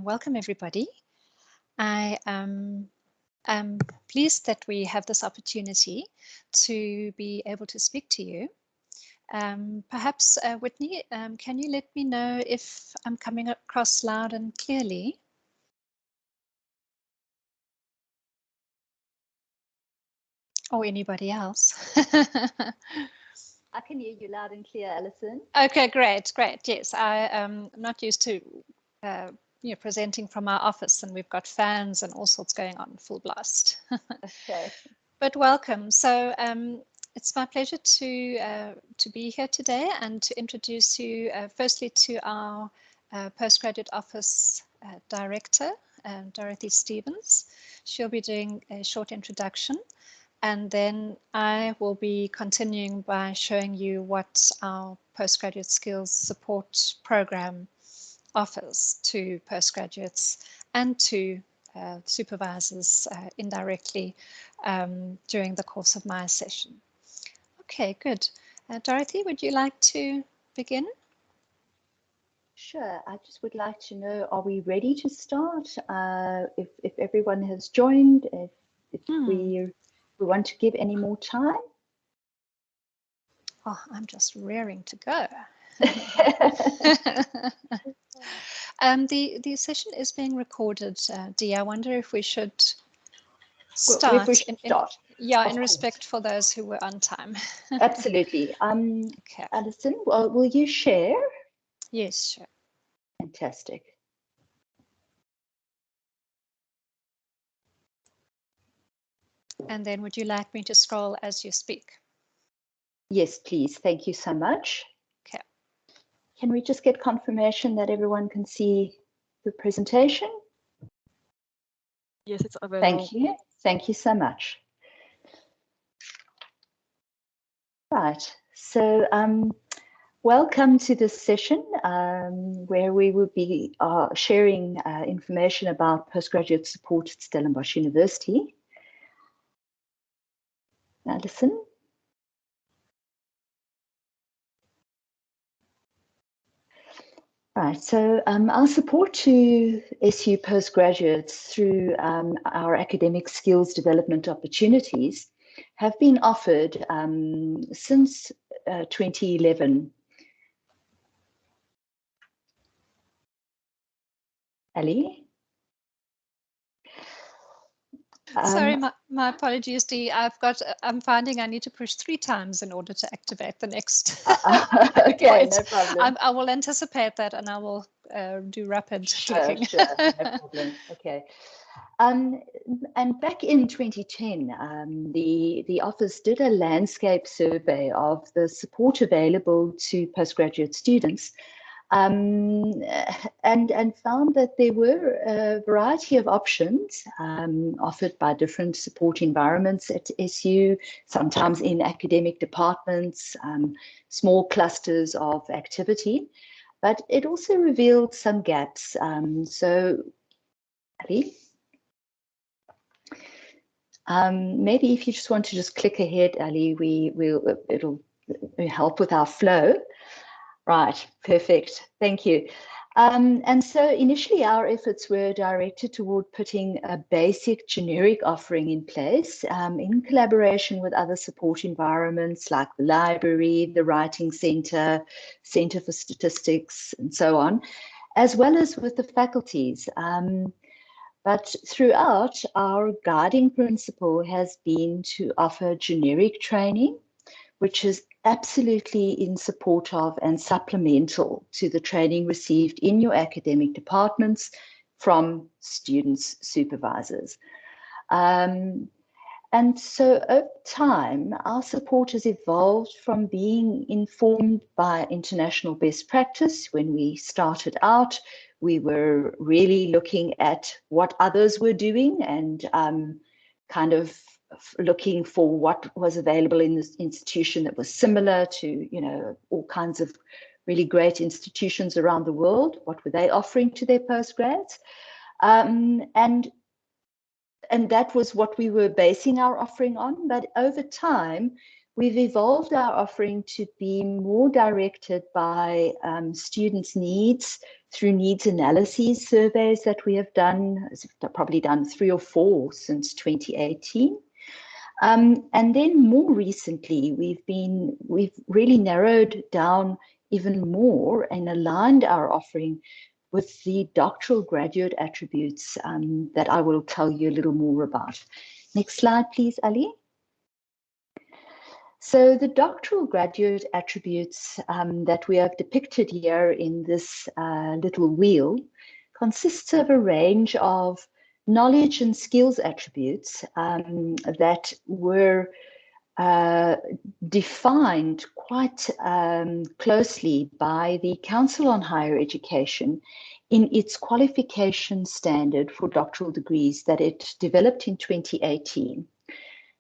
Welcome, everybody. I am pleased that we have this opportunity to be able to speak to you. Perhaps, Whitney, can you let me know if I'm coming across loud and clearly? Or anybody else? I can hear you loud and clear, Alison. Okay, great. Yes, I'm not used to presenting from our office, and we've got fans and all sorts going on full blast. Okay. But welcome. So it's my pleasure to be here today and to introduce you firstly to our Postgraduate Office Director, Dorothy Stevens. She'll be doing a short introduction, and then I will be continuing by showing you what our Postgraduate Skills Support Program offers to postgraduates and to supervisors indirectly during the course of my session. Okay, good. Dorothy, would you like to begin? Sure. I just would like to know, are we ready to start? If everyone has joined, if we want to give any more time? Oh, I'm just raring to go. The session is being recorded, Dee. I wonder if we should start, in respect for those who were on time. Absolutely. Okay. Alison, will you share? Yes, sure. Fantastic. And then would you like me to scroll as you speak? Yes, please. Thank you so much. Okay. Can we just get confirmation that everyone can see the presentation? Yes, it's available. Thank you. Thank you so much. Right. So welcome to this session where we will be sharing information about postgraduate support at Stellenbosch University. Alison? Right, so our support to SU postgraduates through our academic skills development opportunities have been offered since 2011. Ali? Sorry, my apologies, Dee. I'm finding I need to push 3 times in order to activate the next. Okay, no problem. I will anticipate that, and I will do rapid clicking. Sure, no problem. Okay. And back in 2010, the office did a landscape survey of the support available to postgraduate students. And found that there were a variety of options offered by different support environments at SU, sometimes in academic departments, small clusters of activity, but it also revealed some gaps. So, Ali? Maybe if you just want to just click ahead, Ali, it'll help with our flow. Right, perfect. Thank you. And so initially our efforts were directed toward putting a basic generic offering in place in collaboration with other support environments like the library, the Writing Centre, Centre for Statistics, and so on, as well as with the faculties. But throughout, our guiding principle has been to offer generic training, which is absolutely in support of and supplemental to the training received in your academic departments from students, supervisors. And so over time, our support has evolved from being informed by international best practice. When we started out, we were really looking at what others were doing and kind of looking for what was available in this institution that was similar to, all kinds of really great institutions around the world. What were they offering to their postgrads? And that was what we were basing our offering on. But over time, we've evolved our offering to be more directed by students' needs through needs analyses surveys that we have done, probably done 3 or 4 since 2018. And then more recently, we've really narrowed down even more and aligned our offering with the doctoral graduate attributes that I will tell you a little more about. Next slide, please, Ali. So the doctoral graduate attributes that we have depicted here in this little wheel consists of a range of knowledge and skills attributes that were defined quite closely by the Council on Higher Education in its qualification standard for doctoral degrees that it developed in 2018.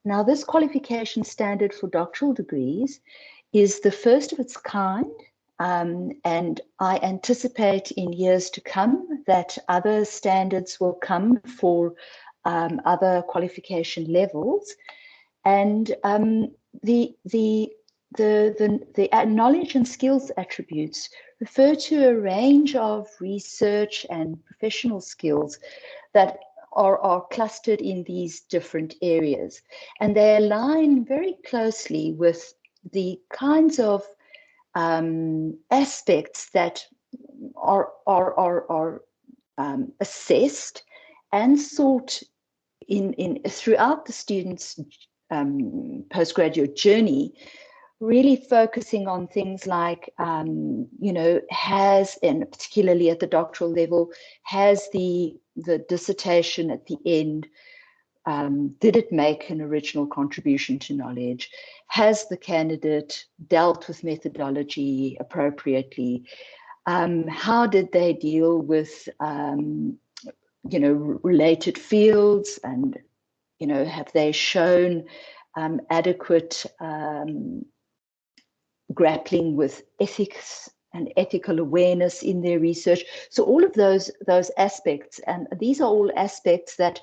Now, this qualification standard for doctoral degrees is the first of its kind, and I anticipate in years to come that other standards will come for other qualification levels. And the knowledge and skills attributes refer to a range of research and professional skills that are clustered in these different areas. And they align very closely with the kinds of aspects that are assessed and sought throughout the student's postgraduate journey, really focusing on things like, and particularly at the doctoral level, has the dissertation at the end, did it make an original contribution to knowledge? Has the candidate dealt with methodology appropriately? How did they deal with, related fields, and, have they shown adequate grappling with ethics and ethical awareness in their research? So all of those aspects, and these are all aspects that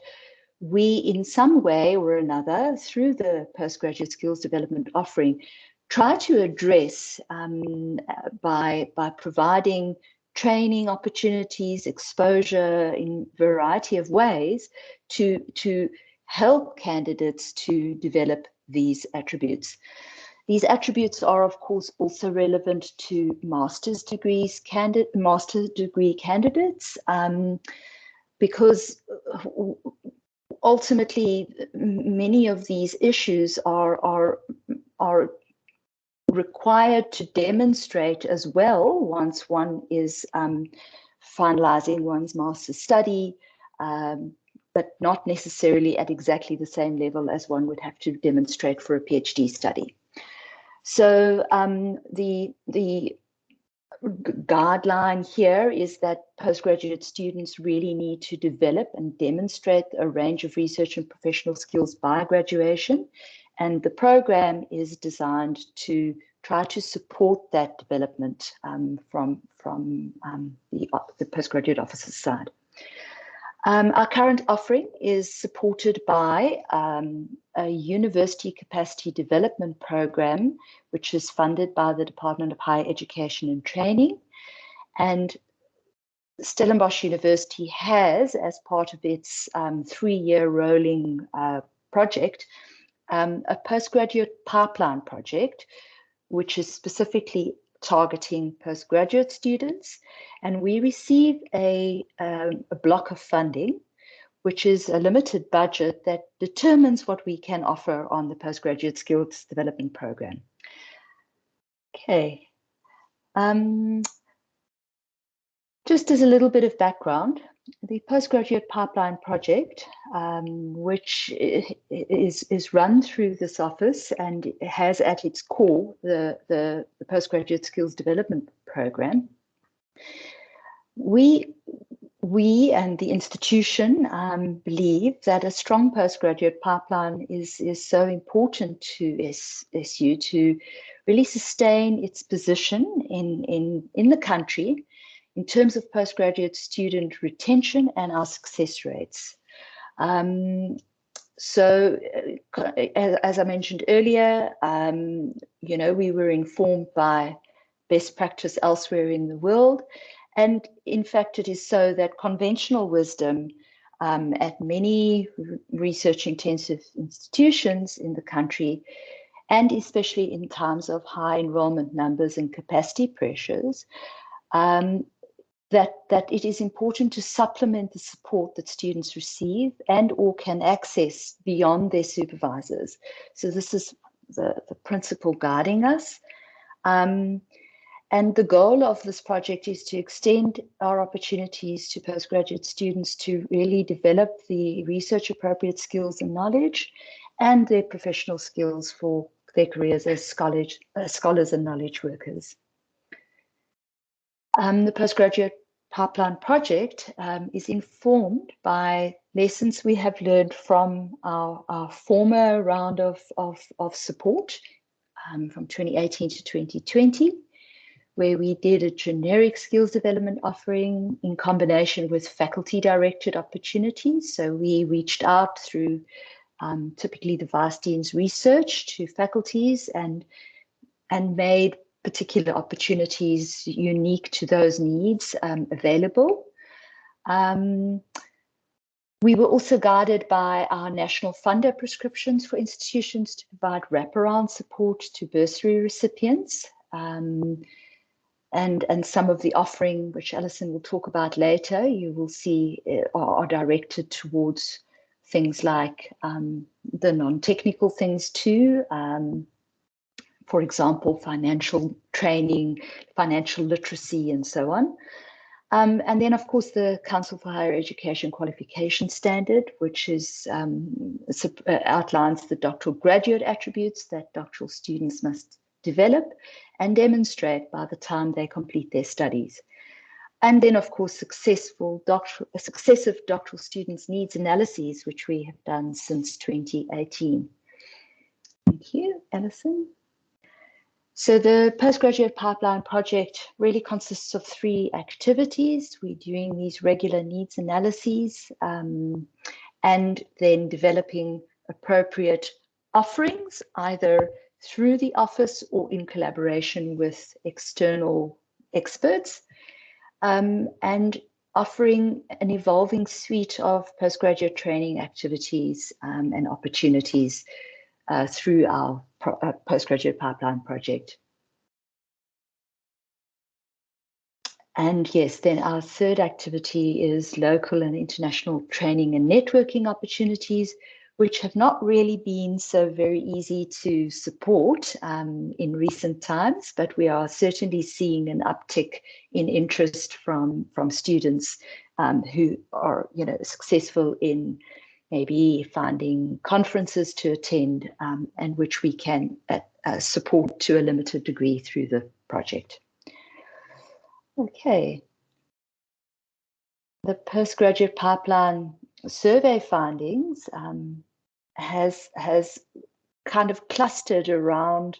we, in some way or another, through the postgraduate skills development offering, try to address by providing training opportunities, exposure in a variety of ways to help candidates to develop these attributes. These attributes are, of course, also relevant to master's degree candidates, because ultimately many of these issues are required to demonstrate as well once one is finalizing one's master's study, but not necessarily at exactly the same level as one would have to demonstrate for a PhD study. So the guideline here is that postgraduate students really need to develop and demonstrate a range of research and professional skills by graduation, and the program is designed to try to support that development from the postgraduate officer's side. Our current offering is supported by a university capacity development program, which is funded by the Department of Higher Education and Training. And Stellenbosch University has, as part of its 3-year rolling project, a postgraduate pipeline project, which is specifically targeting postgraduate students. And we receive a block of funding, which is a limited budget that determines what we can offer on the postgraduate skills development program. Okay. Just as a little bit of background, the postgraduate pipeline project, which is run through this office and has at its core the postgraduate skills development program. We and the institution believe that a strong postgraduate pipeline is so important to SU to really sustain its position in the country in terms of postgraduate student retention and our success rates. So, as I mentioned earlier, we were informed by best practice elsewhere in the world. And in fact, it is so that conventional wisdom at many research-intensive institutions in the country, and especially in times of high enrollment numbers and capacity pressures, that it is important to supplement the support that students receive and or can access beyond their supervisors. So this is the principle guiding us. And the goal of this project is to extend our opportunities to postgraduate students to really develop the research appropriate skills and knowledge and their professional skills for their careers as scholars and knowledge workers. The Postgraduate Pipeline Project is informed by lessons we have learned from our former round of support from 2018 to 2020, where we did a generic skills development offering in combination with faculty-directed opportunities. So we reached out through typically the Vice Dean's research to faculties and made particular opportunities unique to those needs available. We were also guided by our national funder prescriptions for institutions to provide wraparound support to bursary recipients. And some of the offering, which Alison will talk about later, you will see are directed towards things like the non-technical things too. For example, financial training, financial literacy, and so on. And then, of course, the Council for Higher Education Qualification Standard, which is outlines the doctoral graduate attributes that doctoral students must develop and demonstrate by the time they complete their studies. And then, of course, successive doctoral students' needs analyses, which we have done since 2018. Thank you, Alison. So the Postgraduate Pipeline Project really consists of 3 activities. We're doing these regular needs analyses and then developing appropriate offerings, either through the office or in collaboration with external experts, and offering an evolving suite of postgraduate training activities and opportunities through our Postgraduate Pipeline Project. And yes, then our third activity is local and international training and networking opportunities, which have not really been so very easy to support in recent times, but we are certainly seeing an uptick in interest from students who are, successful in maybe finding conferences to attend and which we can support to a limited degree through the project. Okay. The Postgraduate Pipeline survey findings has kind of clustered around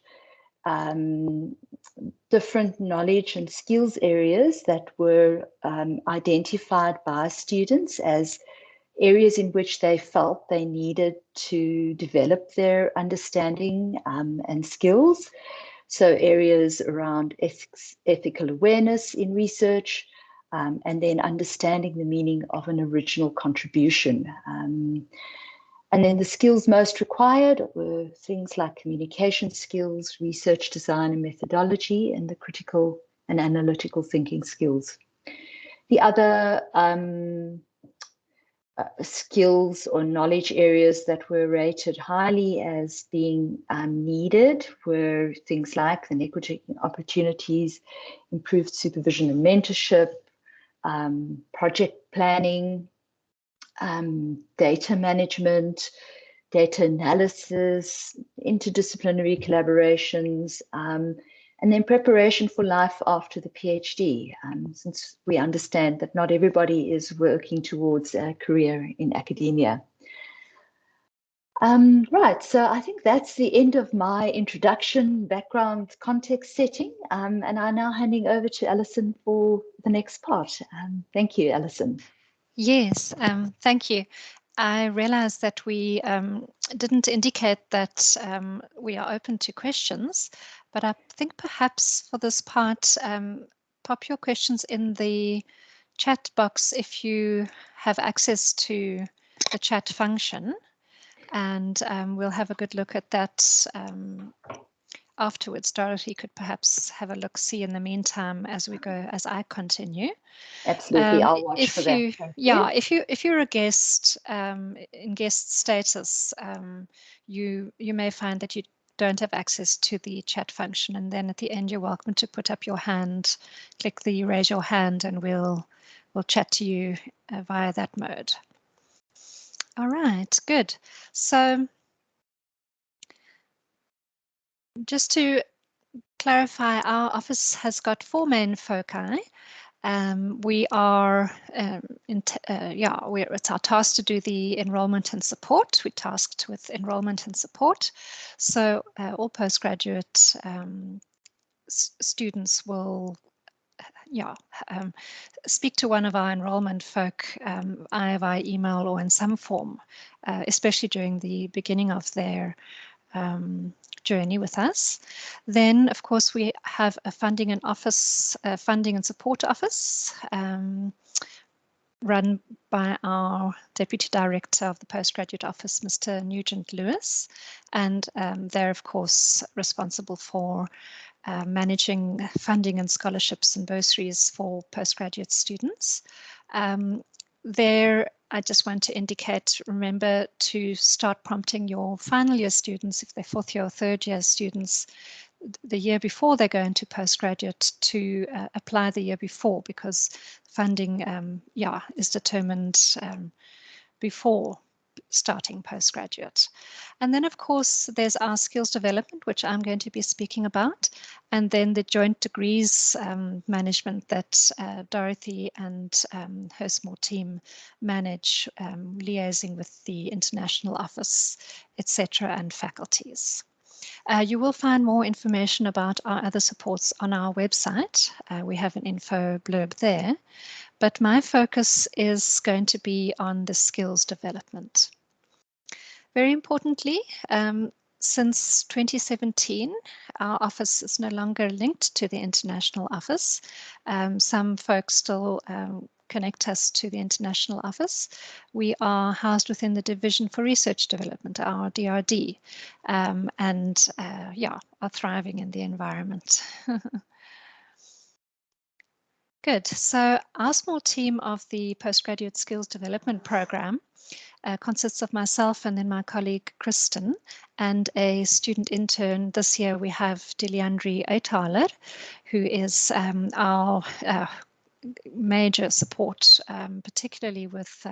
different knowledge and skills areas that were identified by students as areas in which they felt they needed to develop their understanding and skills. So areas around ethical awareness in research, and then understanding the meaning of an original contribution. And then the skills most required were things like communication skills, research design and methodology, and the critical and analytical thinking skills. The other skills or knowledge areas that were rated highly as being needed were things like the networking opportunities, improved supervision and mentorship, project planning, data management, data analysis, interdisciplinary collaborations, and then preparation for life after the PhD, since we understand that not everybody is working towards a career in academia. Right, so I think that's the end of my introduction, background, context setting, and I'm now handing over to Alison for the next part. Thank you, Alison. Yes, thank you. I realized that we didn't indicate that we are open to questions, but I think perhaps for this part, pop your questions in the chat box if you have access to the chat function, and we'll have a good look at that afterwards. Dorothy could perhaps have a look-see in the meantime as we go, as I continue. Absolutely, I'll watch for that. Thank yeah, you. if you're a guest in guest status, you may find that you don't have access to the chat function, and then at the end you're welcome to put up your hand, click the raise your hand, and we'll chat to you via that mode. All right, good. So just to clarify, our office has got 4 main foci. We are, it's our task to do the enrollment and support. We're tasked with enrollment and support. So all postgraduate students will, speak to one of our enrollment folk either via email or in some form, especially during the beginning of their journey with us. Then, of course, we have a funding and support office run by our Deputy Director of the Postgraduate Office, Mr. Nugent Lewis, and they're, of course, responsible for managing funding and scholarships and bursaries for postgraduate students. There, I just want to indicate, remember to start prompting your final year students, if they're 4th year or 3rd year students, the year before they go into postgraduate to apply the year before, because funding is determined before starting postgraduate. And then, of course, there's our skills development, which I'm going to be speaking about, and then the joint degrees management that Dorothy and her small team manage, liaising with the international office, etc., and faculties. You will find more information about our other supports on our website. We have an info blurb there, but my focus is going to be on the skills development. Very importantly, since 2017, our office is no longer linked to the international office. Some folks still connect us to the international office. We are housed within the Division for Research Development, our DRD, and are thriving in the environment. Good. So our small team of the Postgraduate Skills Development Program consists of myself and then my colleague Kristen and a student intern. This year we have Diliandri Eithaler, who is our major support, particularly with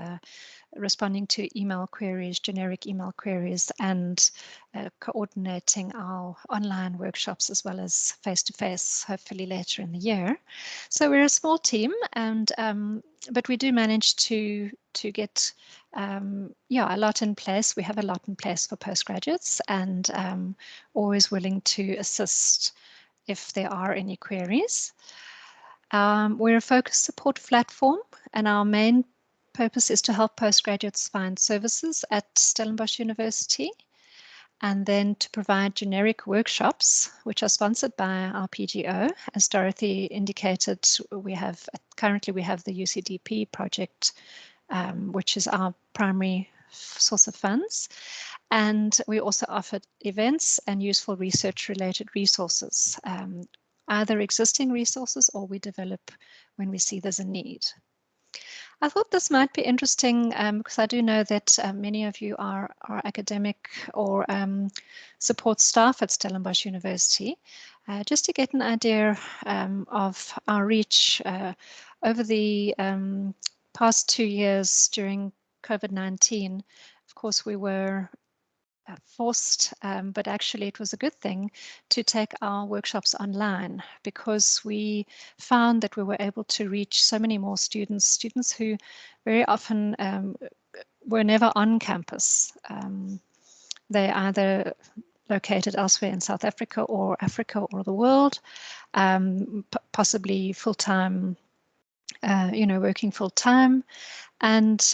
responding to email queries, generic email queries, and coordinating our online workshops as well as face-to-face, hopefully later in the year. So we're a small team, and but we do manage to get a lot in place. We have a lot in place for postgraduates, and always willing to assist if there are any queries. We're a focused support platform, and our main purpose is to help postgraduates find services at Stellenbosch University, and then to provide generic workshops, which are sponsored by our PGO. As Dorothy indicated, currently we have the UCDP project, which is our primary source of funds. And we also offer events and useful research-related resources, either existing resources or we develop when we see there's a need. I thought this might be interesting because I do know that many of you are academic or support staff at Stellenbosch University. Just to get an idea of our reach over the past 2 years during COVID-19, of course, we were forced, but actually it was a good thing to take our workshops online, because we found that we were able to reach so many more students who very often were never on campus. They either located elsewhere in South Africa or the world, possibly full-time, working full-time. And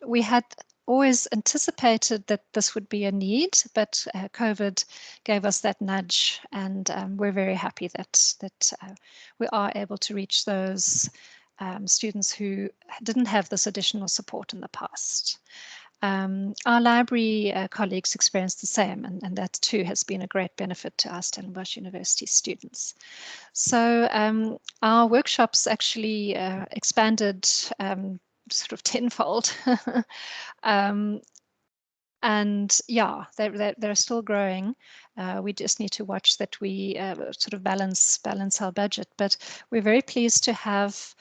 we had always anticipated that this would be a need, but COVID gave us that nudge, and we're very happy that we are able to reach those students who didn't have this additional support in the past. Our library colleagues experienced the same, and that too has been a great benefit to our Stellenbosch University students. So our workshops actually expanded sort of tenfold. And yeah, they're still growing. We just need to watch that we sort of balance our budget. But we're very pleased to have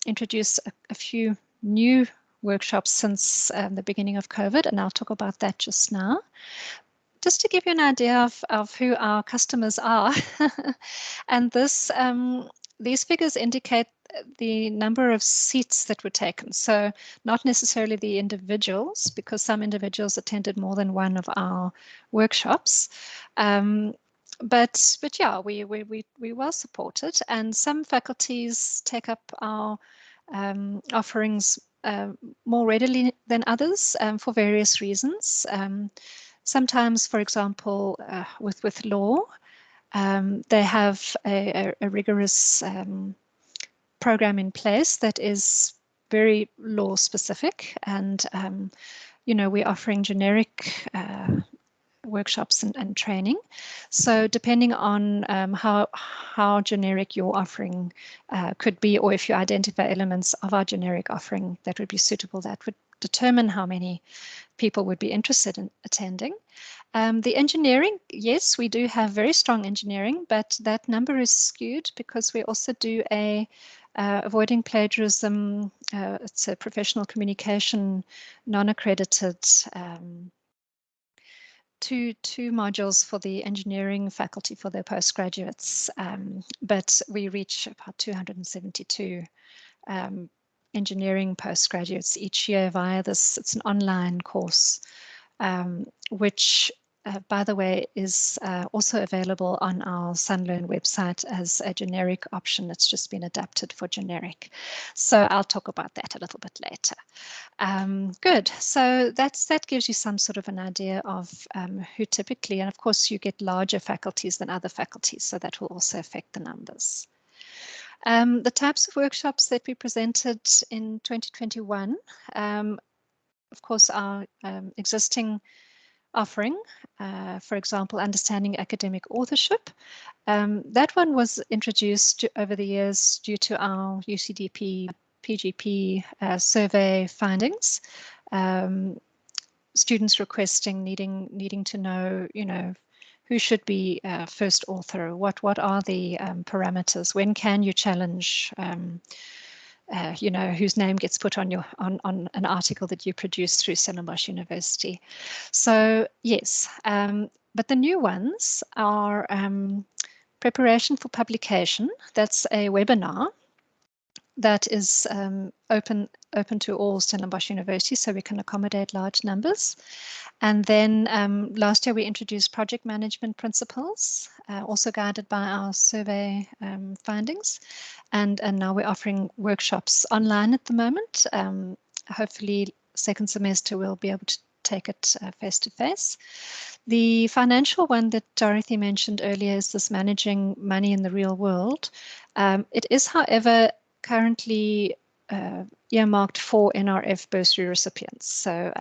introduced a few new workshops since the beginning of COVID, and I'll talk about that just now. Just to give you an idea of who our customers are, and these figures indicate the number of seats that were taken. So not necessarily the individuals, because some individuals attended more than one of our workshops. But yeah, we well supported, and some faculties take up our offerings more readily than others for various reasons. Sometimes, for example, with law, they have a rigorous program in place that is very law specific, and we're offering generic workshops and training. So depending on how generic your offering could be, or if you identify elements of our generic offering that would be suitable, that would determine how many people would be interested in attending. The engineering, yes, we do have very strong engineering, but that number is skewed because we also do a avoiding plagiarism. It's a professional communication, non-accredited two modules for the engineering faculty for their postgraduates, but we reach about 272 engineering postgraduates each year via this. It's an online course, which by the way, is also available on our Sunlearn website as a generic option. It's just been adapted for generic. So I'll talk about that a little bit later. Good. So that gives you some sort of an idea of who typically, and of course you get larger faculties than other faculties, so that will also affect the numbers. The types of workshops that we presented in 2021, of course, our existing offering, for example, understanding academic authorship. That one was introduced over the years due to our UCDP PGP survey findings. Students requesting, needing to know, who should be first author, what are the parameters, when can you challenge, whose name gets put on an article that you produce through Stellenbosch University. So yes, but the new ones are preparation for publication. That's a webinar that is open to all Stellenbosch University, so we can accommodate large numbers. And then last year we introduced project management principles, also guided by our survey findings. And now we're offering workshops online at the moment. Hopefully second semester we'll be able to take it face to face. The financial one that Dorothy mentioned earlier is this managing money in the real world. It is, however, currently earmarked for NRF bursary recipients. So,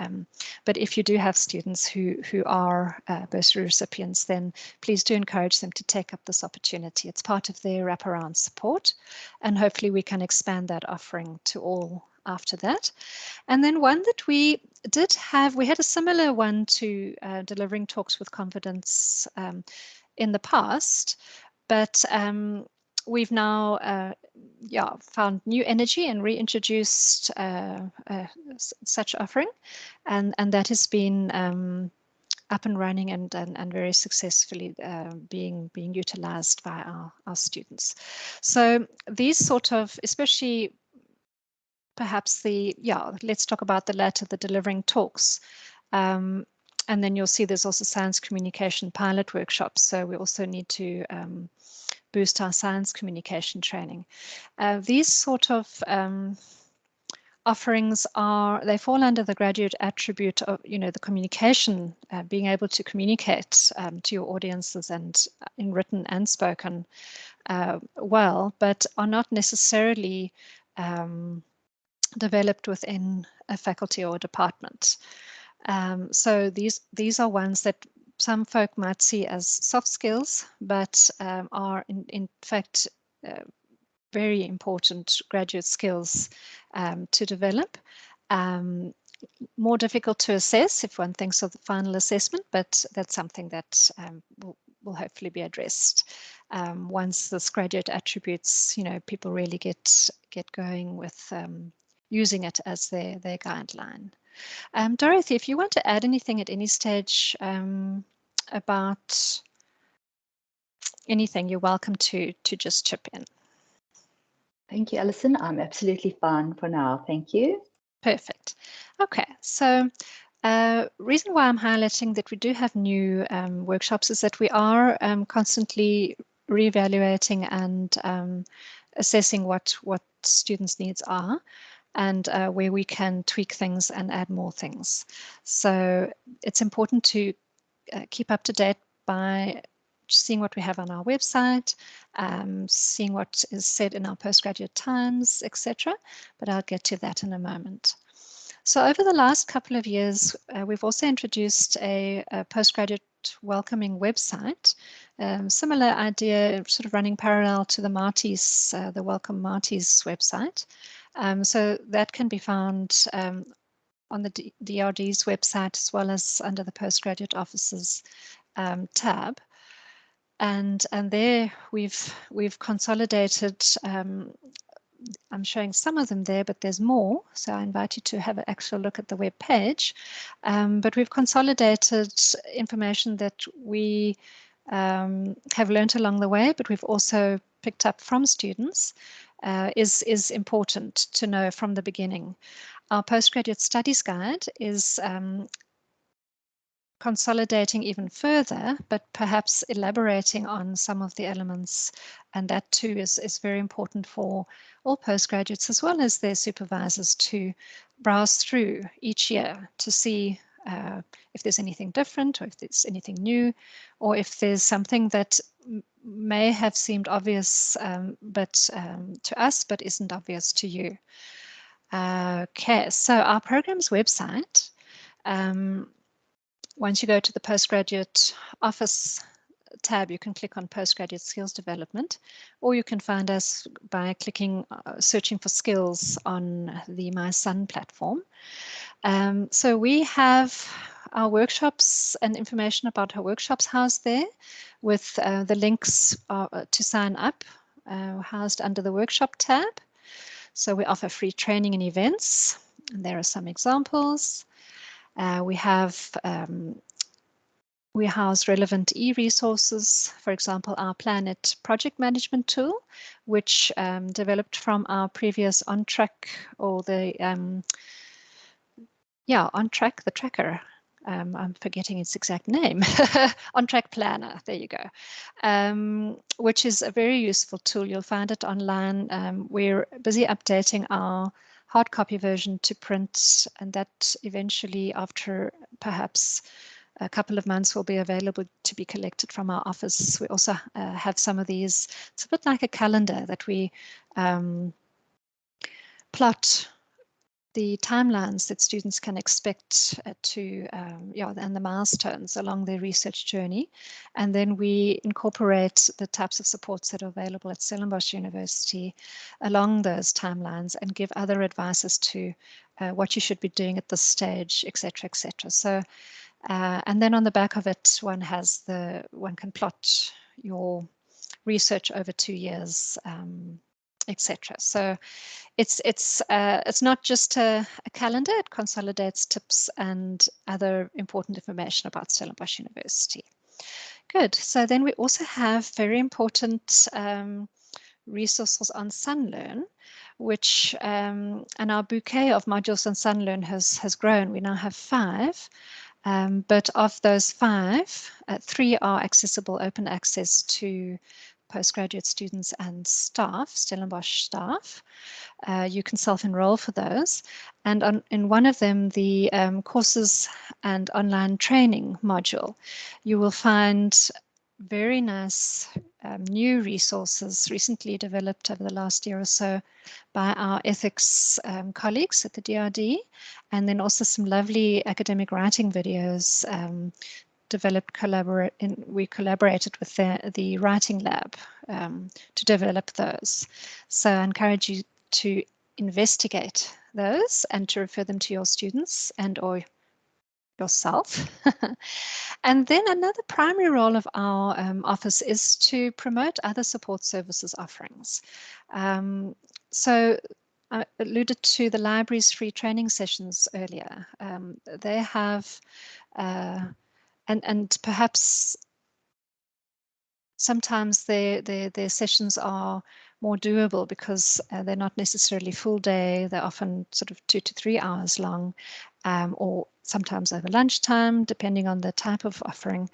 but if you do have students who are bursary recipients, then please do encourage them to take up this opportunity. It's part of their wraparound support, and hopefully we can expand that offering to all after that. And then one that we did have, we had a similar one to delivering talks with confidence in the past, but we've now found new energy and reintroduced such offering, and that has been up and running and very successfully being utilized by our students. So these sort of, especially perhaps let's talk about the latter, the delivering talks. And then you'll see there's also science communication pilot workshops. So we also need to boost our science communication training. These sort of offerings they fall under the graduate attribute of, the communication, being able to communicate to your audiences and in written and spoken well, but are not necessarily developed within a faculty or a department. So these are ones that some folk might see as soft skills, but are in fact very important graduate skills to develop. More difficult to assess if one thinks of the final assessment, but that's something that will hopefully be addressed once this graduate attributes, people really get going with using it as their guideline. Dorothy, if you want to add anything at any stage about anything, you're welcome to just chip in. Thank you, Alison. I'm absolutely fine for now. Thank you. Perfect. Okay, so reason why I'm highlighting that we do have new workshops is that we are constantly reevaluating and assessing what students' needs are, and where we can tweak things and add more things. So it's important to keep up to date by seeing what we have on our website, seeing what is said in our Postgraduate Times, etc. But I'll get to that in a moment. So over the last couple of years, we've also introduced a postgraduate welcoming website. Similar idea, sort of running parallel to the Marty's, the Welcome Marty's website. So that can be found on the DRD's website, as well as under the Postgraduate Office's tab. And there we've consolidated, I'm showing some of them there, but there's more. So I invite you to have an actual look at the web page. But we've consolidated information that we have learned along the way, but we've also picked up from students, is important to know from the beginning. Our Postgraduate Studies Guide is consolidating even further, but perhaps elaborating on some of the elements, and that too is very important for all postgraduates as well as their supervisors to browse through each year to see if there's anything different, or if there's anything new, or if there's something that may have seemed obvious to us but isn't obvious to you. Okay, so our program's website, once you go to the Postgraduate Office tab, you can click on Postgraduate Skills Development, or you can find us by clicking, searching for skills on the My Sun platform. So we have our workshops and information about our workshops housed there, with the links to sign up housed under the workshop tab. So we offer free training and events, and there are some examples. We house relevant e-resources, for example, our Planet project management tool, which developed from our previous OnTrack, or the OnTrack, the tracker. I'm forgetting its exact name. OnTrack Planner, there you go, which is a very useful tool. You'll find it online. We're busy updating our hard copy version to print, and that eventually, after perhaps a couple of months, will be available to be collected from our office. We also have some of these. It's a bit like a calendar that we plot the timelines that students can expect and the milestones along their research journey. And then we incorporate the types of supports that are available at Stellenbosch University along those timelines, and give other advice as to what you should be doing at this stage, etc., etc. So, and then on the back of it, one can plot your research over 2 years, etc. So it's not just a calendar. It consolidates tips and other important information about Stellenbosch University. Good. So then we also have very important resources on SunLearn, which and our bouquet of modules on SunLearn has grown. We now have 5. But of those 5, 3 are accessible open access to postgraduate students and staff, Stellenbosch staff. You can self-enroll for those. And in one of them, the courses and online training module, you will find very nice new resources recently developed over the last year or so by our ethics colleagues at the DRD, and then also some lovely academic writing videos developed. We collaborated with the writing lab to develop those. So I encourage you to investigate those and to refer them to your students and or yourself. And then another primary role of our office is to promote other support services offerings. So I alluded to the library's free training sessions earlier. They have, and perhaps sometimes their sessions are more doable because they're not necessarily full day. They're often sort of 2 to 3 hours long, or sometimes over lunchtime, depending on the type of offering.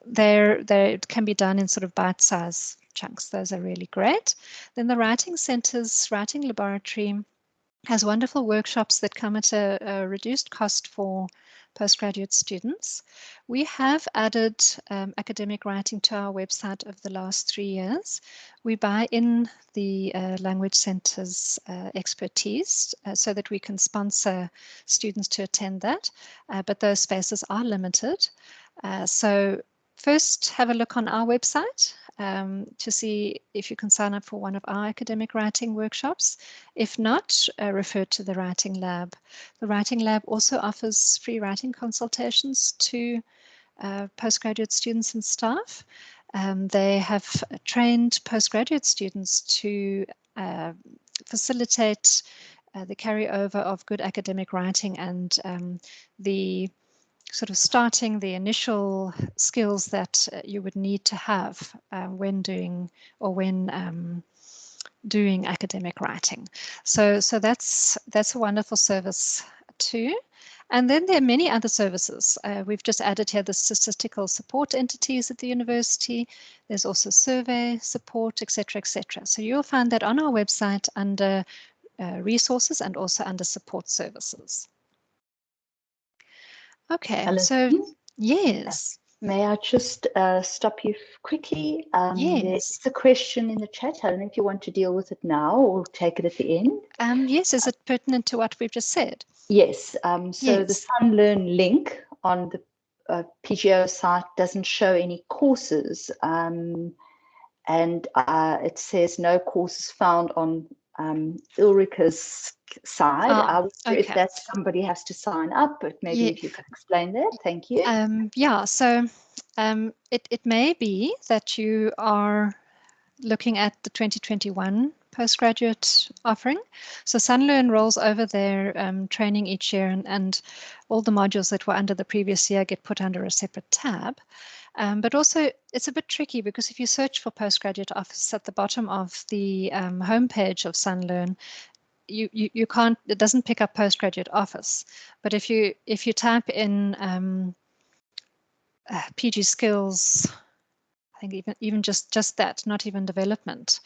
They can be done in sort of bite-sized chunks. Those are really great. Then the Writing Centre's Writing Laboratory has wonderful workshops that come at a reduced cost for postgraduate students. We have added academic writing to our website over the last 3 years. We buy in the Language Centre's expertise so that we can sponsor students to attend that, but those spaces are limited. So first have a look on our website to see if you can sign up for one of our academic writing workshops. If not, refer to the Writing Lab. The Writing Lab also offers free writing consultations to postgraduate students and staff. They have trained postgraduate students to facilitate the carryover of good academic writing and the sort of starting the initial skills that you would need to have when doing doing academic writing. So that's a wonderful service too. And then there are many other services. We've just added here the statistical support entities at the university. There's also survey support, etc., etc. So you'll find that on our website under resources and also under support services. Okay, Alison, so yes. May I just stop you quickly? Yes. There's a question in the chat. I don't know if you want to deal with it now or take it at the end. Yes, is it pertinent to what we've just said? Yes. So Yes. the SunLearn link on the PGO site doesn't show any courses, and it says no courses found on Ulrika's side. I wonder if that somebody has to sign up, but maybe if you could explain that. Thank you. Yeah, so it may be that you are looking at the 2021 postgraduate offering. So SunLearn rolls over their training each year, and all the modules that were under the previous year get put under a separate tab. But also it's a bit tricky because if you search for Postgraduate Office at the bottom of the homepage of SunLearn, you can't, it doesn't pick up Postgraduate Office. But if you type in PG Skills, I think even just that, not even development,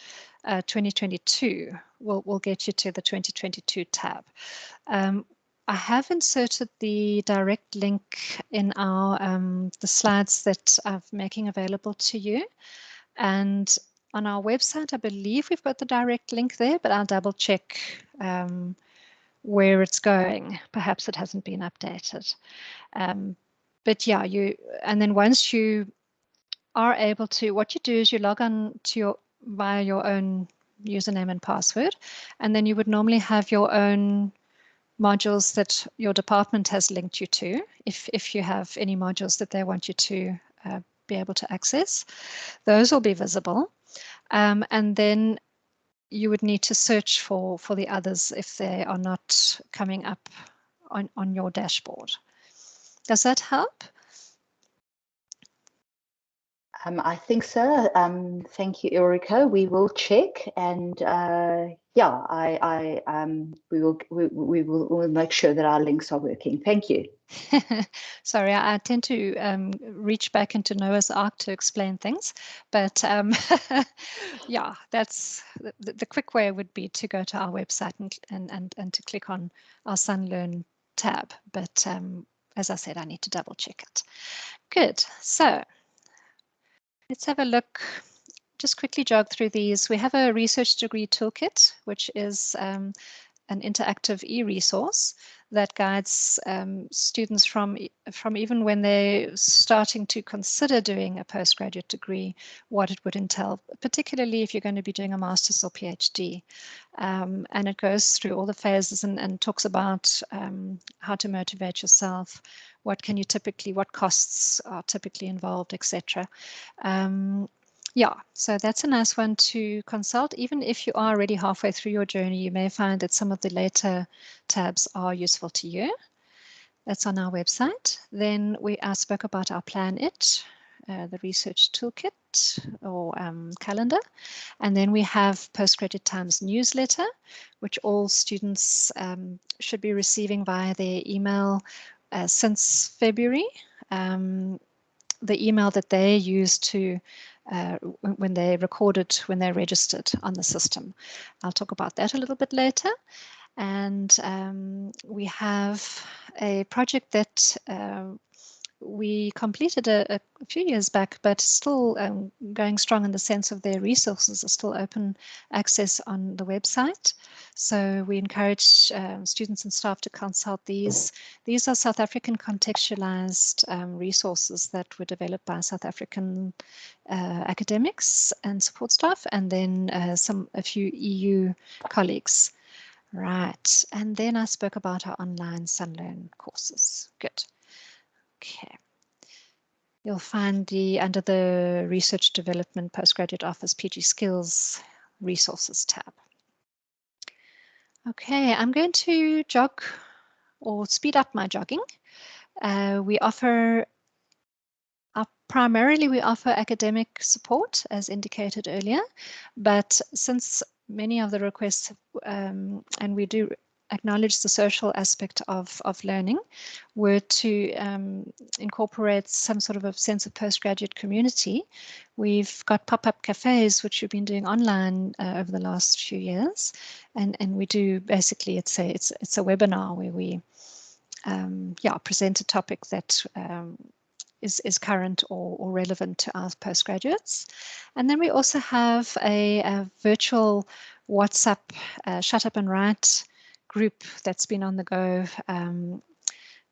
2022 will get you to the 2022 tab. I have inserted the direct link in our the slides that I'm making available to you, and on our website I believe we've got the direct link there, but I'll double check where it's going. Perhaps it hasn't been updated, but yeah, and then once you are able to, what you do is you log on to via your own username and password, and then you would normally have your own modules that your department has linked you to, if you have any modules that they want you to be able to access. Those will be visible, and then you would need to search for the others if they are not coming up on your dashboard. Does that help? I think so. Thank you, Ulrika. We will check, and yeah, we'll make sure that our links are working. Thank you. Sorry, I tend to reach back into Noah's Ark to explain things, but yeah, that's the quick way would be to go to our website and to click on our SunLearn tab. But as I said, I need to double check it. Good. So let's have a look. Just quickly jog through these. We have a research degree toolkit, which is an interactive e-resource that guides students from even when they're starting to consider doing a postgraduate degree, what it would entail, particularly if you're going to be doing a master's or PhD. And it goes through all the phases and talks about how to motivate yourself, what costs are typically involved, etc. Yeah, so that's a nice one to consult. Even if you are already halfway through your journey, you may find that some of the later tabs are useful to you. That's on our website. Then I spoke about our Plan It, the research toolkit or calendar. And then we have Postgraduate Times newsletter, which all students should be receiving via their email since February. The email that they use to when they registered on the system. I'll talk about that a little bit later. And we have a project that we completed a few years back, but still going strong in the sense of their resources are still open access on the website. So we encourage students and staff to consult these. These are South African contextualized resources that were developed by South African academics and support staff, and then a few EU colleagues. Right, and then I spoke about our online SunLearn courses. Good. Okay. You'll find under the Research Development Postgraduate Office PG Skills Resources tab. Okay, I'm going to jog or speed up my jogging. Primarily we offer academic support as indicated earlier, but since many of the requests and we do acknowledge the social aspect of learning, were to incorporate some sort of a sense of postgraduate community. We've got pop-up cafes, which we've been doing online over the last few years, and we do basically it's a webinar where we present a topic that is current or relevant to our postgraduates. And then we also have a virtual WhatsApp Shut Up and Write group that's been on the go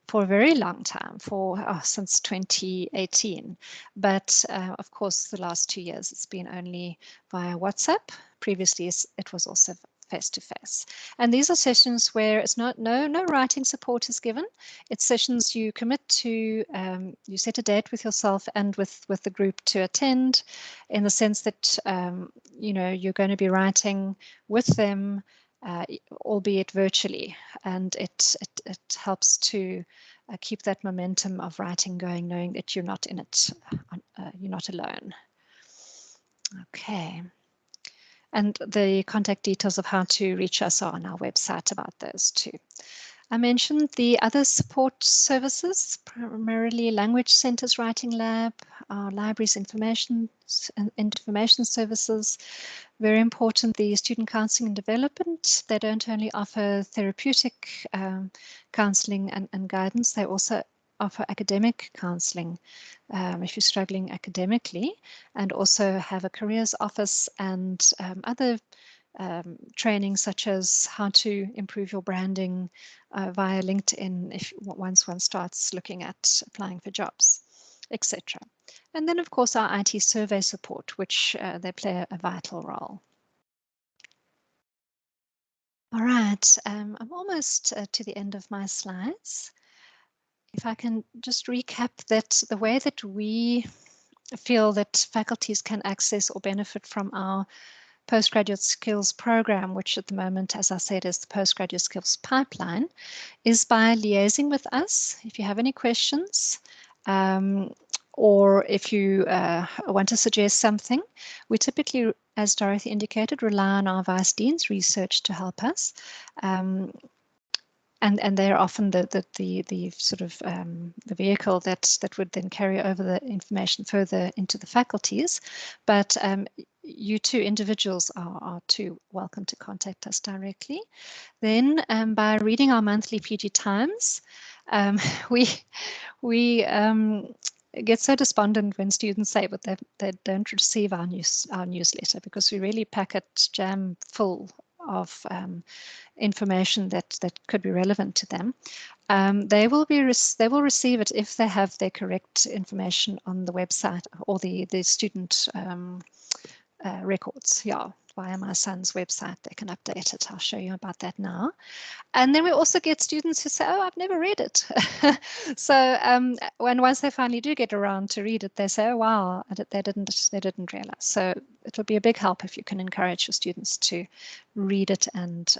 for a very long time, since 2018. But of course, the last 2 years it's been only via WhatsApp. Previously, it was also face-to-face. And these are sessions where it's no writing support is given. It's sessions you commit to, you set a date with yourself and with the group to attend, in the sense that you're going to be writing with them, albeit virtually, and it helps to keep that momentum of writing going, knowing that you're not in it, you're not alone. Okay. And the contact details of how to reach us are on our website about those too. I mentioned the other support services, primarily Language Centres Writing Lab, our libraries information services. Very important, the Student Counselling and Development. They don't only offer therapeutic counselling and guidance, they also offer academic counselling if you're struggling academically, and also have a careers office and other training, such as how to improve your branding via LinkedIn once one starts looking at applying for jobs, etc. And then, of course, our IT survey support, which they play a vital role. All right, I'm almost to the end of my slides. If I can just recap that the way that we feel that faculties can access or benefit from our postgraduate skills program, which at the moment, as I said, is the postgraduate skills pipeline, is by liaising with us. If you have any questions, or if you want to suggest something, we typically, as Dorothy indicated, rely on our Vice Dean's research to help us. And they're often the sort of the vehicle that would then carry over the information further into the faculties. But you two individuals are too welcome to contact us directly. Then by reading our monthly PG Times, we get so despondent when students say that they don't receive our newsletter, because we really pack it jam full of information that could be relevant to them. They will receive it if they have their correct information on the website or the student records. Yeah, via my son's website, they can update it. I'll show you about that now. And then we also get students who say, "Oh, I've never read it." So once they finally do get around to read it, they say, "Oh, wow, they didn't realize." So it'll be a big help if you can encourage your students to read it, and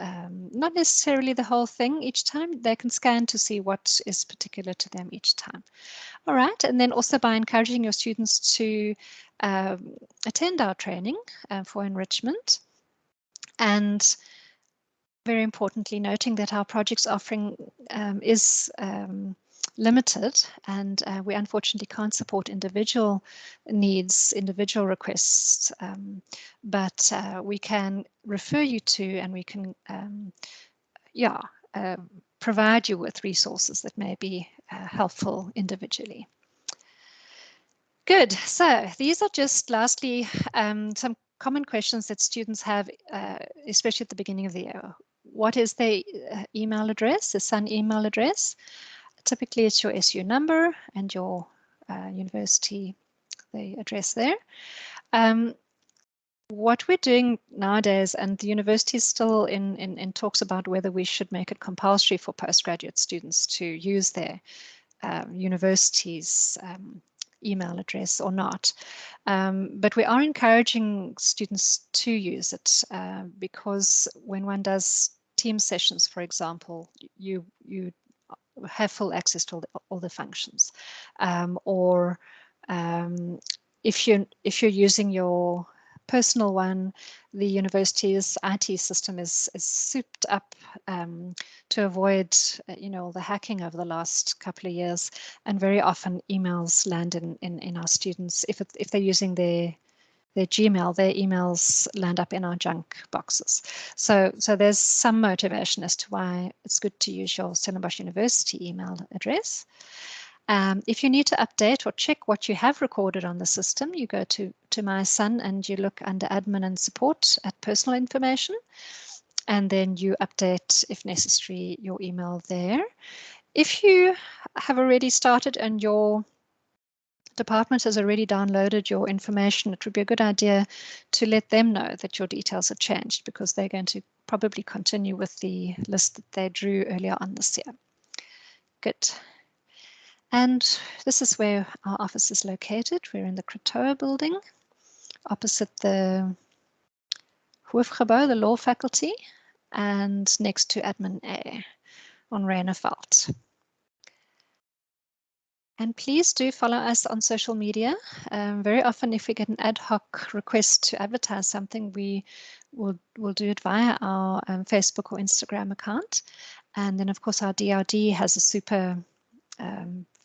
not necessarily the whole thing each time. They can scan to see what is particular to them each time. All right, and then also by encouraging your students to attend our training for enrichment, and very importantly, noting that our projects offering is limited, and we unfortunately can't support individual needs, individual requests, but we can refer you to, and we can provide you with resources that may be helpful individually. Good. So these are just lastly some common questions that students have, especially at the beginning of the year. What is their email address, the SUN email address? Typically, it's your SU number and your university, the address there. What we're doing nowadays, and the university is still in talks about whether we should make it compulsory for postgraduate students to use their university's email address or not. But we are encouraging students to use it because when one does team sessions, for example, you have full access to all the functions. Or if you're using your personal one, the university's IT system is souped up to avoid all the hacking over the last couple of years, and very often emails land in our students. If they're using their Gmail, their emails land up in our junk boxes. So there's some motivation as to why it's good to use your Stellenbosch University email address. If you need to update or check what you have recorded on the system, you go to My Son and you look under Admin and Support at Personal Information, and then you update, if necessary, your email there. If you have already started and your department has already downloaded your information, it would be a good idea to let them know that your details have changed, because they're going to probably continue with the list that they drew earlier on this year. Good. And this is where our office is located. We're in the Kratoa building, opposite the Hoofgebouw, the law faculty, and next to Admin A on Reineveld. And please do follow us on social media. Very often, if we get an ad hoc request to advertise something, we will do it via our Facebook or Instagram account. And then, of course, our DRD has a super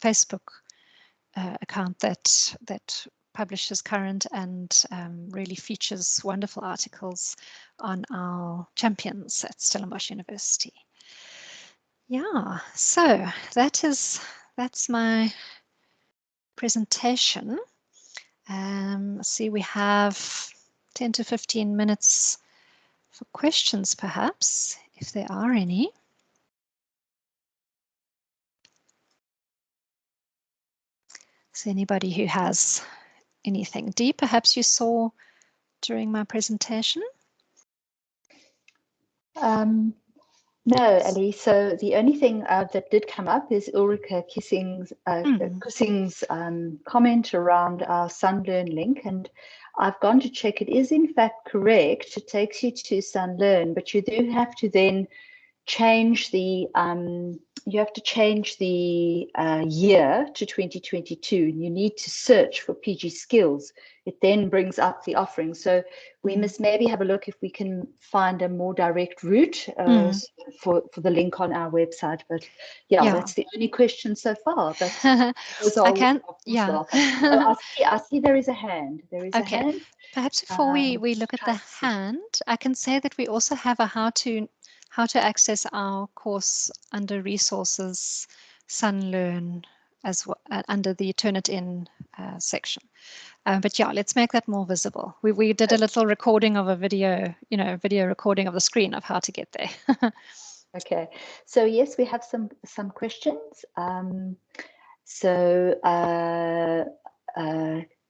Facebook account that publishes current and really features wonderful articles on our champions at Stellenbosch University. Yeah, so that's my presentation. See, we have 10 to 15 minutes for questions, perhaps, if there are any. So anybody who has anything. Dee, perhaps you saw during my presentation? No, Ali. So the only thing that did come up is Ulrika Kissing's comment around our SunLearn link, and I've gone to check. It is in fact correct. It takes you to SunLearn, but you do have to then change the change the year to 2022. You need to search for PG skills. It then brings up the offering. So we must maybe have a look if we can find a more direct route for the link on our website. But yeah, that's the only question so far. But those are, I can, of course, welcome. Oh, I see there is a hand. There is a hand. Perhaps before we look at the hand, I can say that we also have a how to access our course under resources, Sunlearn, as well, under the Turn It In section. But yeah, let's make that more visible. We did a little recording of a video, video recording of the screen of how to get there. Okay, so yes, we have some questions.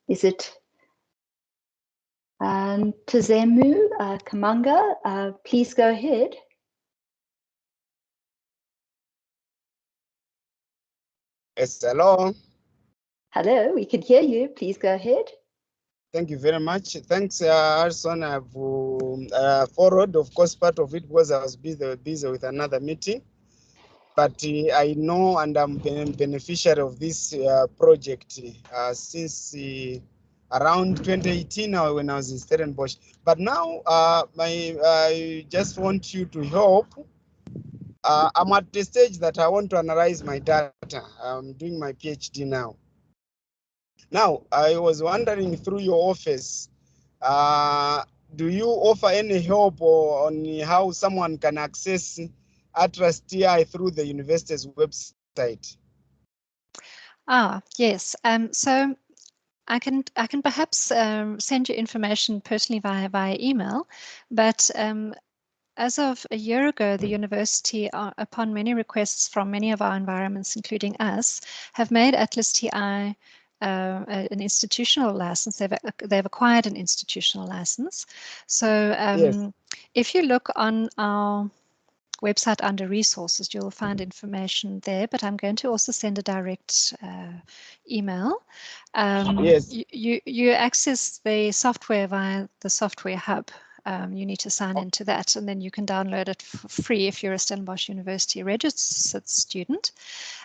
Is it Tazemu Kamanga? Please go ahead. Yes, hello. Hello, we can hear you. Please go ahead. Thank you very much. Thanks, Alison. I've forwarded, of course, part of it because I was busy with another meeting. But I know and I'm beneficiary of this project since around 2018 when I was in Stellenbosch. But now I just want you to help. I'm at the stage that I want to analyze my data. I'm doing my PhD now. Now, I was wondering through your office, do you offer any help on how someone can access Atlas TI through the university's website? Yes. So I can perhaps send you information personally via email, but as of a year ago, the university, upon many requests from many of our environments, including us, have made Atlas TI an institutional license. They've acquired an institutional license. So Yes. if you look on our website under resources, you'll find information there, but I'm going to also send a direct email. Yes. You access the software via the software hub. You need to sign into that, and then you can download it for free if you're a Stellenbosch University registered student.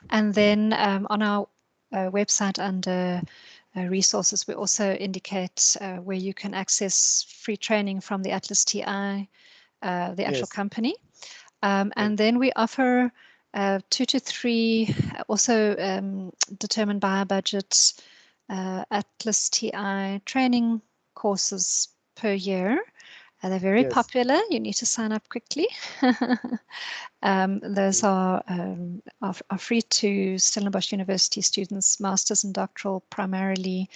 And then on our website under resources, we also indicate where you can access free training from the Atlas TI, the actual company. And then we offer 2 to 3, also determined by our budget, Atlas TI training courses per year. They're very popular. You need to sign up quickly. Those are free to Stellenbosch University students, masters and doctoral, primarily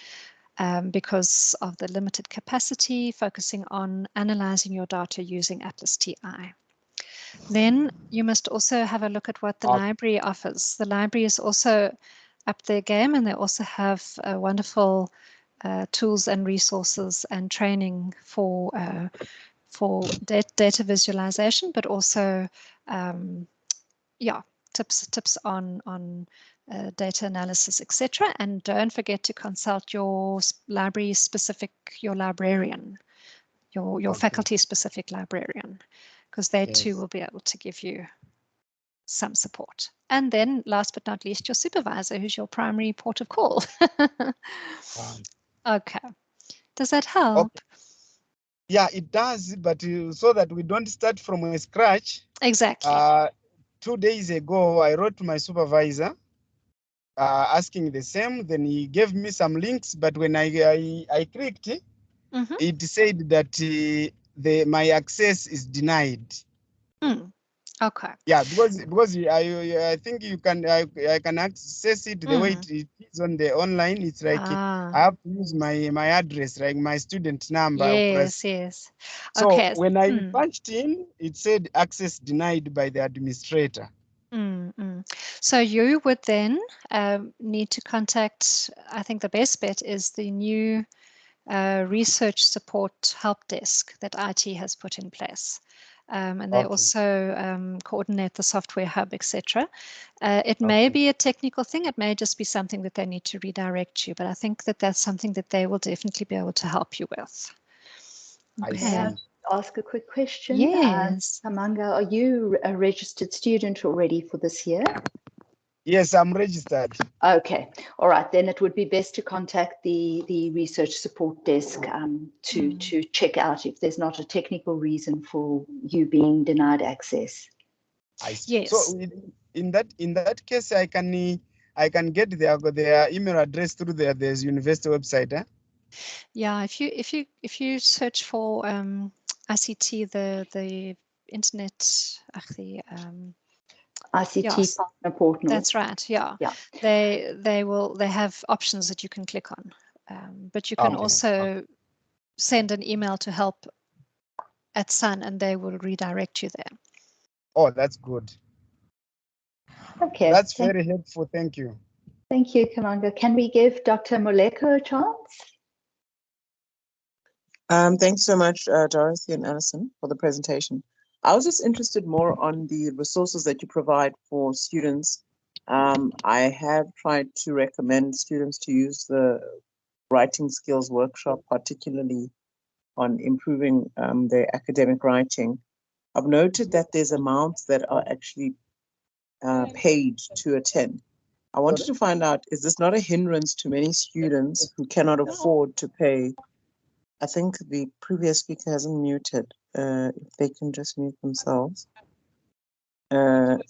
because of the limited capacity, focusing on analyzing your data using Atlas TI. Then you must also have a look at what the library offers. The library is also up their game, and they also have wonderful tools and resources and training for data visualization, but also tips on data analysis, etc. And don't forget to consult your library specific, your librarian, your faculty specific librarian, because they too will be able to give you some support. And then last but not least, your supervisor, who's your primary port of call. Okay. Does that help? Okay. Yeah, it does, but so that we don't start from scratch. Exactly. 2 days ago, I wrote to my supervisor asking the same. Then he gave me some links, but when I clicked, it said that my access is denied. Okay. Yeah, because I think you can I can access it the way it is on the online. It's like I have to use my address, like my student number. Yes, yes. So okay. when I punched in, it said access denied by the administrator. So you would then need to contact, I think the best bet is the new research support help desk that IT has put in place. And they also coordinate the software hub, etc. It may be a technical thing. It may just be something that they need to redirect you. But I think that that's something that they will definitely be able to help you with. Okay. ask a quick question? Yes. Kamanga, are you a registered student already for this year? Yes, I'm registered. Okay, all right, then it would be best to contact the research support desk to check out if there's not a technical reason for you being denied access. I see. Yes. So in that case, I can get their email address through there's university website. Eh? Yeah, if you search for ICT, the internet, ICT yes, partner portal. that's right. Yeah, Yeah. They have options that you can click on, but you can also send an email to help@SUN, and they will redirect you there. Oh, that's good. Okay. That's very helpful. Thank you. Thank you, Kamanga. Can we give Dr. Moleko a chance? Thanks so much, Dorothy and Alison, for the presentation. I was just interested more on the resources that you provide for students. I have tried to recommend students to use the writing skills workshop, particularly on improving their academic writing. I've noted that there's amounts that are actually paid to attend. I wanted to find out, is this not a hindrance to many students who cannot afford to pay? I think the previous speaker hasn't muted. If they can just mute themselves. Or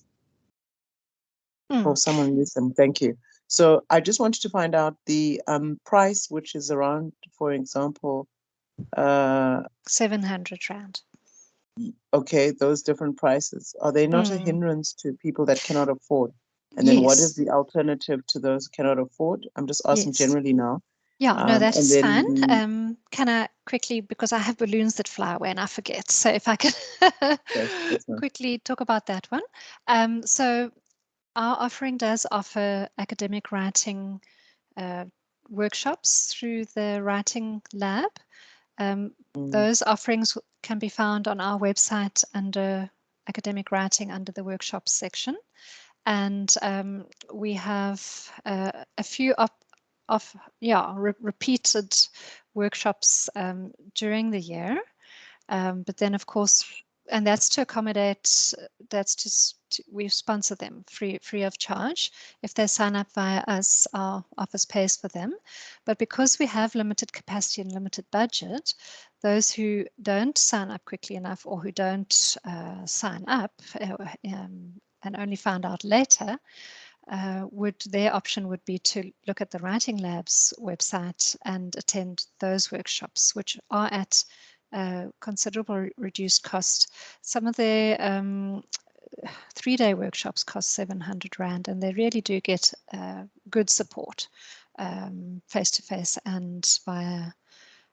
someone mute them. Thank you. So I just wanted to find out the price, which is around, for example, 700 Rand. Okay, those different prices. Are they not a hindrance to people that cannot afford? And then what is the alternative to those who cannot afford? I'm just asking generally now. Yeah, no, that is fine. Can I quickly, because I have balloons that fly away and I forget, so if I could quickly talk about that one. So our offering does offer academic writing workshops through the writing lab. Those offerings can be found on our website under academic writing under the workshops section. And we have a few repeated workshops during the year, but then of course, and that's to accommodate, we sponsor them free of charge. If they sign up via us, our office pays for them. But because we have limited capacity and limited budget, those who don't sign up quickly enough or who don't sign up and only find out later, their option would be to look at the Writing Lab's website and attend those workshops, which are at considerable reduced cost. Some of their 3-day workshops cost 700 Rand, and they really do get good support face-to-face and via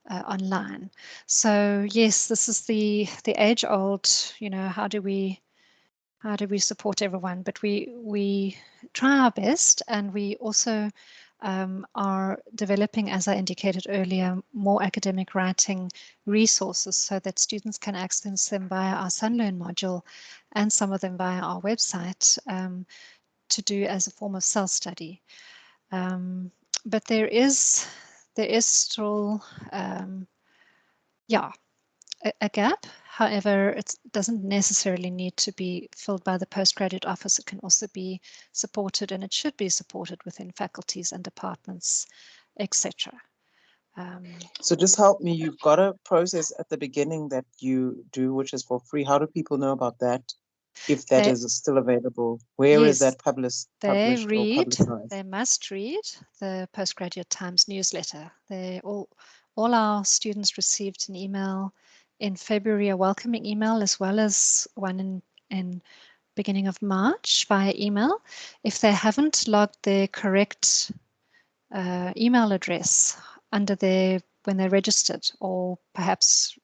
online. So yes, this is the age-old, how do we support everyone? But we try our best, and we also are developing, as I indicated earlier, more academic writing resources so that students can access them via our SunLearn module and some of them via our website to do as a form of self-study. But there is still a gap. However, it doesn't necessarily need to be filled by the Postgraduate Office. It can also be supported, and it should be supported within faculties and departments, etc. So just help me. You've got a process at the beginning that you do, which is for free. How do people know about that? If that is still available, where is that published or publicized? They must read the Postgraduate Times newsletter. All our students received an email in February, a welcoming email, as well as one in beginning of March via email. If they haven't logged their correct email address under when they registered, or perhaps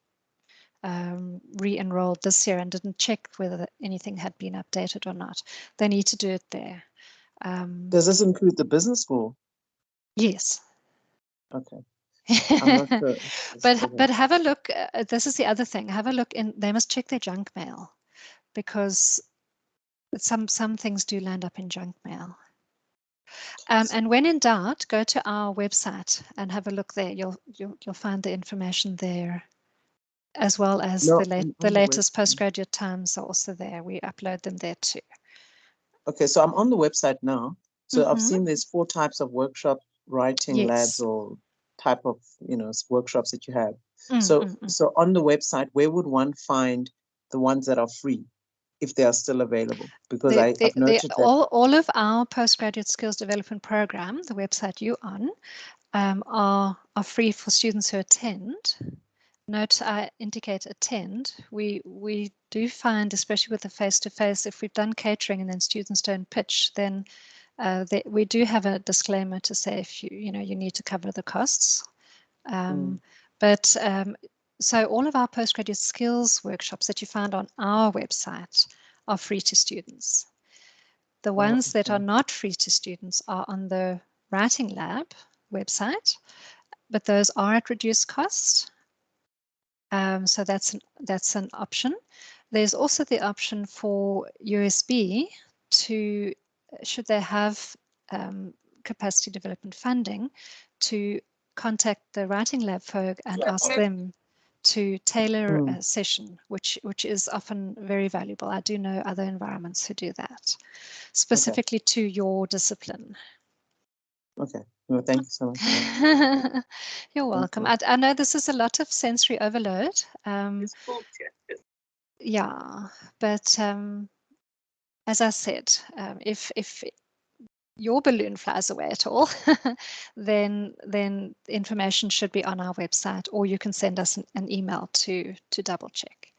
re-enrolled this year and didn't check whether anything had been updated or not, they need to do it there. Does this include the business school? Yes. Okay. I'm not sure. But have a look. This is the other thing. Have a look in. They must check their junk mail, because some things do land up in junk mail. And when in doubt, go to our website and have a look there. You'll find the information there as well as No, the on the latest website. postgraduate times are also there. We upload them there too. Okay, so I'm on the website now. So I've seen there's 4 types of workshop writing labs Yes. or type of, workshops that you have. So on the website, where would one find the ones that are free if they are still available? Because I've noted that all of our postgraduate skills development program, the website you're on, are free for students who attend. Note I indicate attend. We do find, especially with the face-to-face, if we've done catering and then students don't pitch, then we do have a disclaimer to say if you need to cover the costs. So all of our postgraduate skills workshops that you find on our website are free to students. The ones that are not free to students are on the Writing Lab website, but those are at reduced cost. So that's an option. There's also the option for USB to, should they have capacity development funding, to contact the Writing Lab folk and ask them to tailor a session, which is often very valuable. I do know other environments who do that, specifically to your discipline. Okay. No, thank you so much. You're welcome. I know this is a lot of sensory overload. Yeah, but as I said, if your balloon flies away at all, then information should be on our website, or you can send us an email to double check.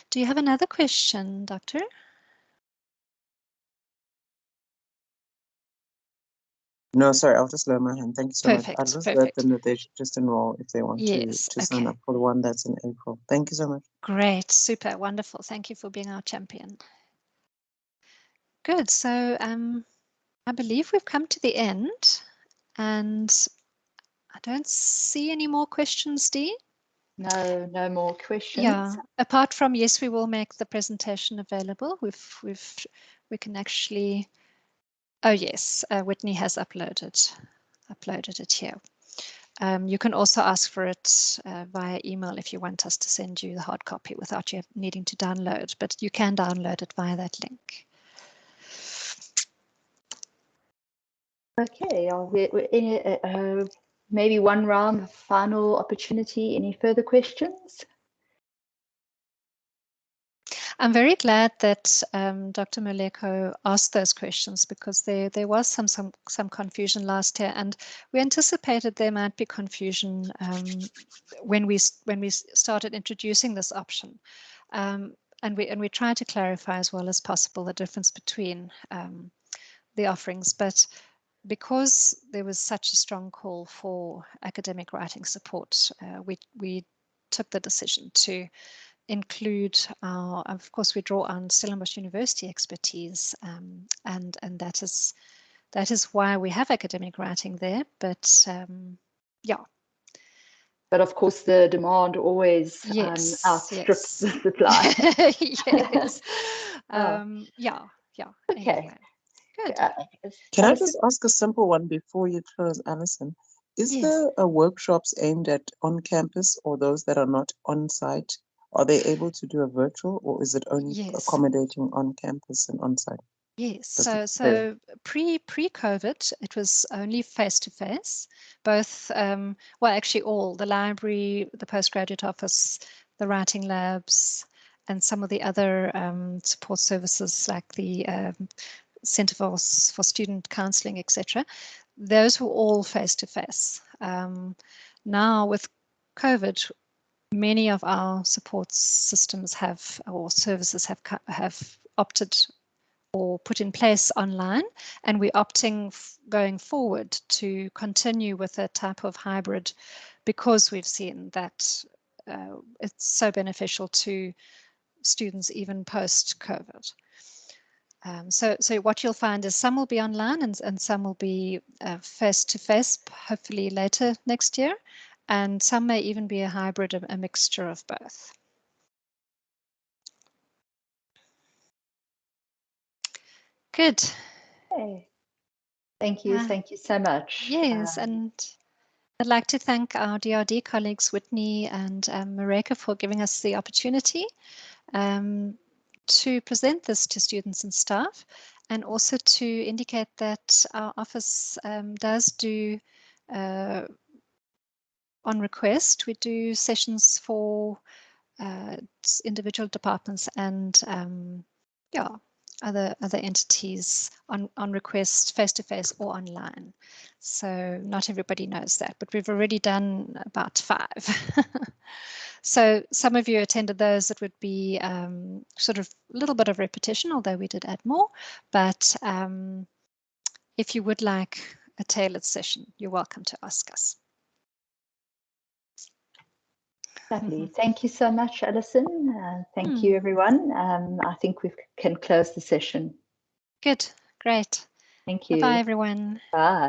Do you have another question, Doctor? No, sorry, I'll just lower my hand. Thank you so much. I'll just let them that they should just enroll if they want to sign up for the one that's in April. Thank you so much. Great, super, wonderful. Thank you for being our champion. Good. So I believe we've come to the end, and I don't see any more questions, Dee. No more questions. Yeah, apart from, yes, we will make the presentation available. We can actually, oh yes, Whitney has uploaded it here. You can also ask for it via email if you want us to send you the hard copy without you needing to download, but you can download it via that link. Okay, maybe one round, final opportunity. Any further questions? I'm very glad that Dr. Moleko asked those questions, because there was some confusion last year, and we anticipated there might be confusion when we started introducing this option, and we tried to clarify as well as possible the difference between the offerings, but because there was such a strong call for academic writing support, we took the decision to include our, of course, we draw on Stellenbosch University expertise, and that is why we have academic writing there. But yeah. But of course, the demand always outstrips the supply. Yes. Yeah. Okay. Anyway, good. Can I just ask a simple one before you close, Alison? Is there workshops aimed at on-campus or those that are not on-site? Are they able to do a virtual, or is it only accommodating on-campus and on-site? Yes, so pre-COVID, it was only face-to-face, both, well, actually all, the library, the Postgraduate Office, the Writing Labs, and some of the other support services like the Centre for Student Counselling, etc. Those were all face-to-face. Now with COVID, many of our support systems have, or services have opted or put in place online, and we're opting going forward to continue with a type of hybrid, because we've seen that it's so beneficial to students even post-COVID. So what you'll find is some will be online and some will be face-to-face, hopefully later next year, and some may even be a hybrid, a mixture of both. Good. Okay. Thank you so much. Yes, and I'd like to thank our DRD colleagues, Whitney and Mareka, for giving us the opportunity to present this to students and staff, and also to indicate that our office does do, on request, we do sessions for individual departments and other entities on request, face-to-face or online. So not everybody knows that, but we've already done about 5. So some of you attended those. That would be sort of a little bit of repetition, although we did add more. But if you would like a tailored session, you're welcome to ask us. Lovely. Thank you so much, Alison. Thank you, everyone. I think we can close the session. Good. Great. Thank you. Bye-bye, everyone. Bye.